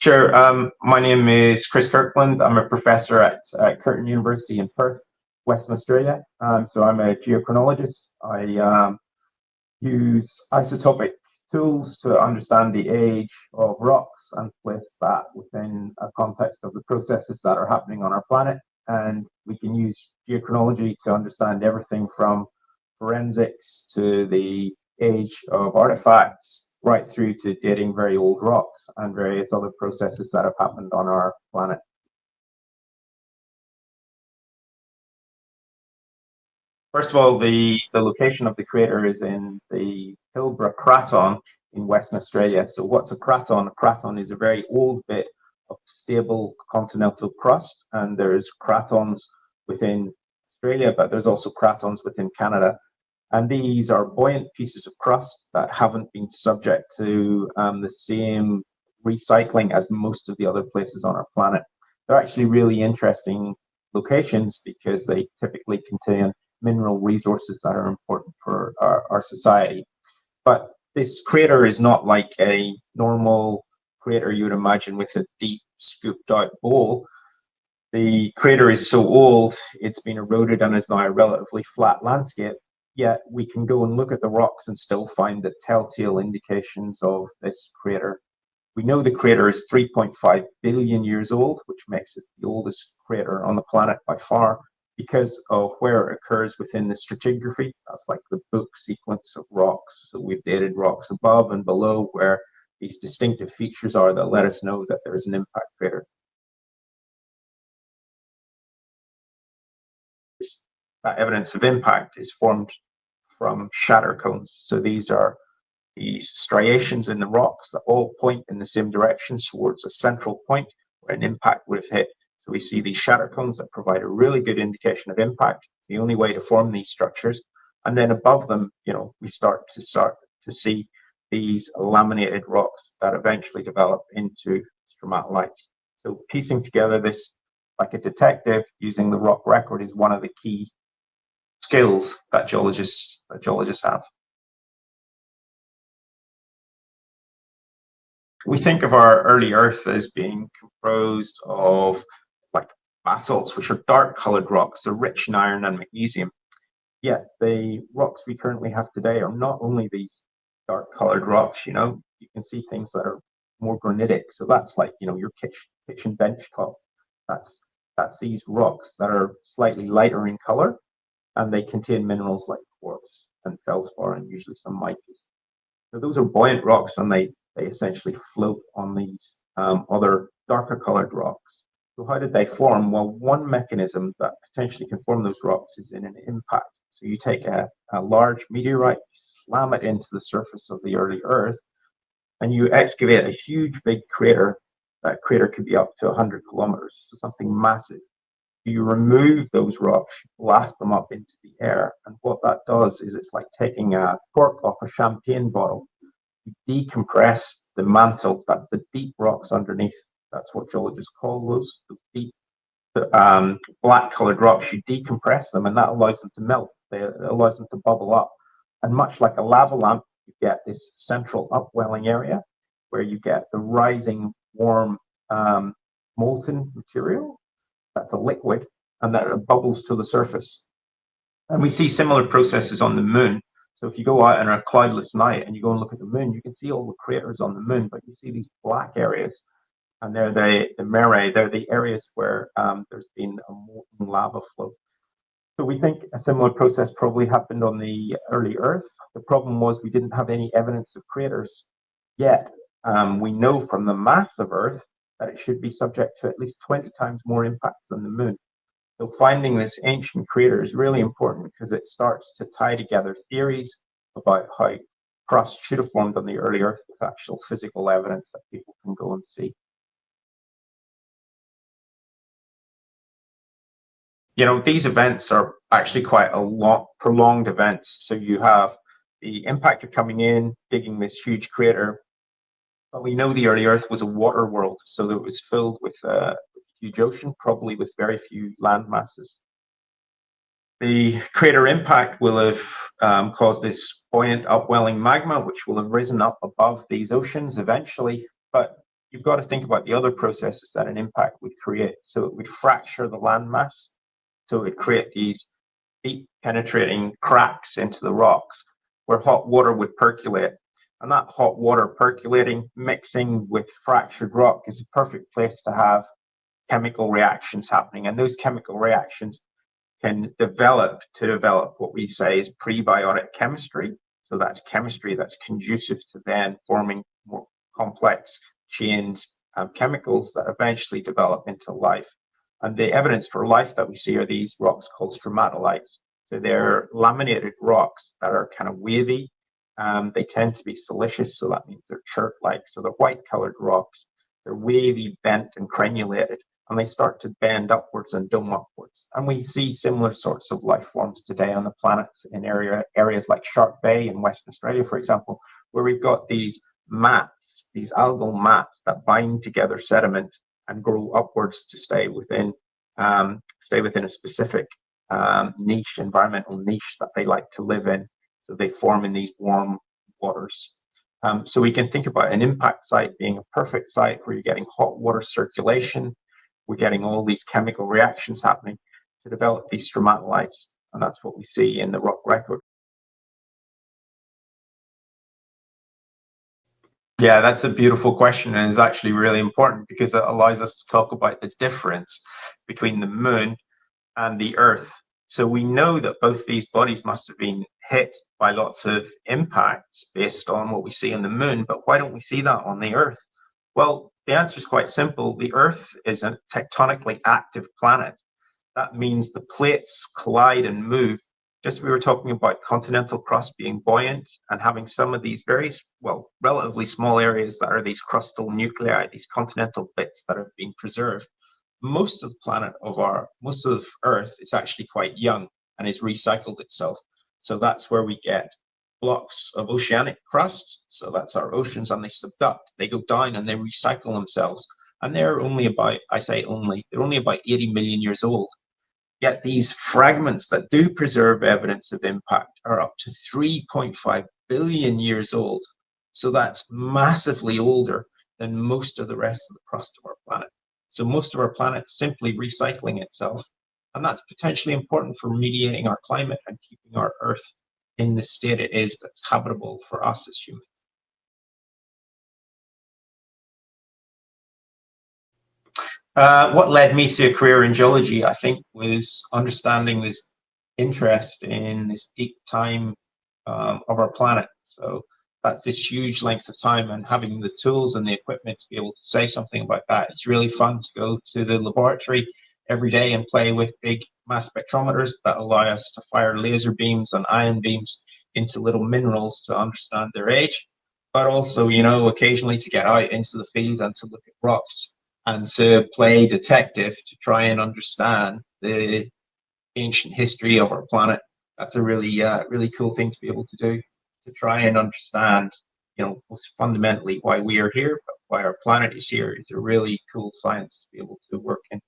Sure. My name is Chris Kirkland. I'm a professor at Curtin University in Perth, Western Australia. So I'm a geochronologist. I use isotopic tools to understand the age of rocks and place that within a context of the processes that are happening on our planet. And we can use geochronology to understand everything from forensics to the age of artifacts, right through to dating very old rocks and various other processes that have happened on our planet. First of all, the location of the crater is in the Pilbara Craton in Western Australia. So what's a craton? A craton is a very old bit of stable continental crust, and there's cratons within Australia, but there's also cratons within Canada. And these are buoyant pieces of crust that haven't been subject to the same recycling as most of the other places on our planet. They're actually really interesting locations because they typically contain mineral resources that are important for our society. But this crater is not like a normal crater you would imagine with a deep scooped out bowl. The crater is so old, it's been eroded and is now a relatively flat landscape. Yet we can go and look at the rocks and still find the telltale indications of this crater. We know the crater is 3.5 billion years old, which makes it the oldest crater on the planet by far, because of where it occurs within the stratigraphy. That's like the book sequence of rocks. So we've dated rocks above and below where these distinctive features are that let us know that there is an impact crater. That evidence of impact is formed from shatter cones. So these are these striations in the rocks that all point in the same direction towards a central point where an impact would have hit. So we see these shatter cones that provide a really good indication of impact, the only way to form these structures. And then above them, we start to see these laminated rocks that eventually develop into stromatolites. So piecing together this like a detective using the rock record is one of the key skills that geologists have. We think of our early Earth as being composed of like basalts, which are dark colored rocks, so rich in iron and magnesium. Yet the rocks we currently have today are not only these dark colored rocks, you can see things that are more granitic. So that's like, your kitchen bench top. That's these rocks that are slightly lighter in color, and they contain minerals like quartz and feldspar and usually some micas. So those are buoyant rocks, and they essentially float on these other darker colored rocks. So how did they form? Well, one mechanism that potentially can form those rocks is in an impact. So you take a large meteorite, you slam it into the surface of the early Earth, and you excavate a huge big crater. That crater could be up to 100 kilometers, so something massive. You remove those rocks, blast them up into the air, and what that does is it's like taking a cork off a champagne bottle. You decompress the mantle, that's the deep rocks underneath. That's what geologists call those deep black colored rocks. You decompress them, and that allows them to melt. It allows them to bubble up. And much like a lava lamp, you get this central upwelling area where you get the rising warm molten material. That's a liquid, and that bubbles to the surface. And we see similar processes on the moon. So if you go out on a cloudless night and you go and look at the moon, you can see all the craters on the moon, but you see these black areas, and they're the merae. They're the areas where there's been a molten lava flow. So we think a similar process probably happened on the early Earth. The problem was we didn't have any evidence of craters yet. We know from the mass of Earth that it should be subject to at least 20 times more impacts than the moon. So finding this ancient crater is really important because it starts to tie together theories about how crust should have formed on the early Earth with actual physical evidence that people can go and see. These events are actually quite a long, prolonged events. So you have the impact of coming in, digging this huge crater. But we know the early Earth was a water world, so that it was filled with a huge ocean, probably with very few land masses. The crater impact will have caused this buoyant upwelling magma, which will have risen up above these oceans eventually. But you've got to think about the other processes that an impact would create. So it would fracture the landmass. So it would create these deep penetrating cracks into the rocks where hot water would percolate. And that hot water percolating, mixing with fractured rock is a perfect place to have chemical reactions happening. And those chemical reactions can develop what we say is prebiotic chemistry. So that's chemistry that's conducive to then forming more complex chains of chemicals that eventually develop into life. And the evidence for life that we see are these rocks called stromatolites. So they're laminated rocks that are kind of wavy. They tend to be siliceous, so that means they're chert-like. So they're white-colored rocks. They're wavy, bent, and crenulated, and they start to bend upwards and dome upwards. And we see similar sorts of life forms today on the planet in areas like Shark Bay in Western Australia, for example, where we've got these mats, these algal mats that bind together sediment and grow upwards to stay within a specific niche, environmental niche that they like to live in. So they form in these warm waters. So we can think about an impact site being a perfect site where you're getting hot water circulation. We're getting all these chemical reactions happening to develop these stromatolites. And that's what we see in the rock record. Yeah, that's a beautiful question, and is actually really important because it allows us to talk about the difference between the moon and the Earth. So we know that both these bodies must have been hit by lots of impacts based on what we see on the moon, but why don't we see that on the Earth? Well, the answer is quite simple. The Earth is a tectonically active planet. That means the plates collide and move. Just we were talking about continental crust being buoyant and having some of these very, relatively small areas that are these crustal nuclei, these continental bits that have been preserved. Most of Earth is actually quite young and is recycled itself. So that's where we get blocks of oceanic crust. So that's our oceans, and they subduct, they go down and they recycle themselves. And they're only about, they're only about 80 million years old. Yet these fragments that do preserve evidence of impact are up to 3.5 billion years old. So that's massively older than most of the rest of the crust of our planet. So most of our planet is simply recycling itself. And that's potentially important for mediating our climate and keeping our Earth in the state it is that's habitable for us as humans. What led me to a career in geology, I think, was understanding this interest in this deep time of our planet. So that's this huge length of time, and having the tools and the equipment to be able to say something about that. It's really fun to go to the laboratory every day and play with big mass spectrometers that allow us to fire laser beams and ion beams into little minerals to understand their age, but also, occasionally to get out into the field and to look at rocks and to play detective to try and understand the ancient history of our planet. That's a really cool thing to be able to do, to try and understand, most fundamentally why we are here, but why our planet is here. It's a really cool science to be able to work in.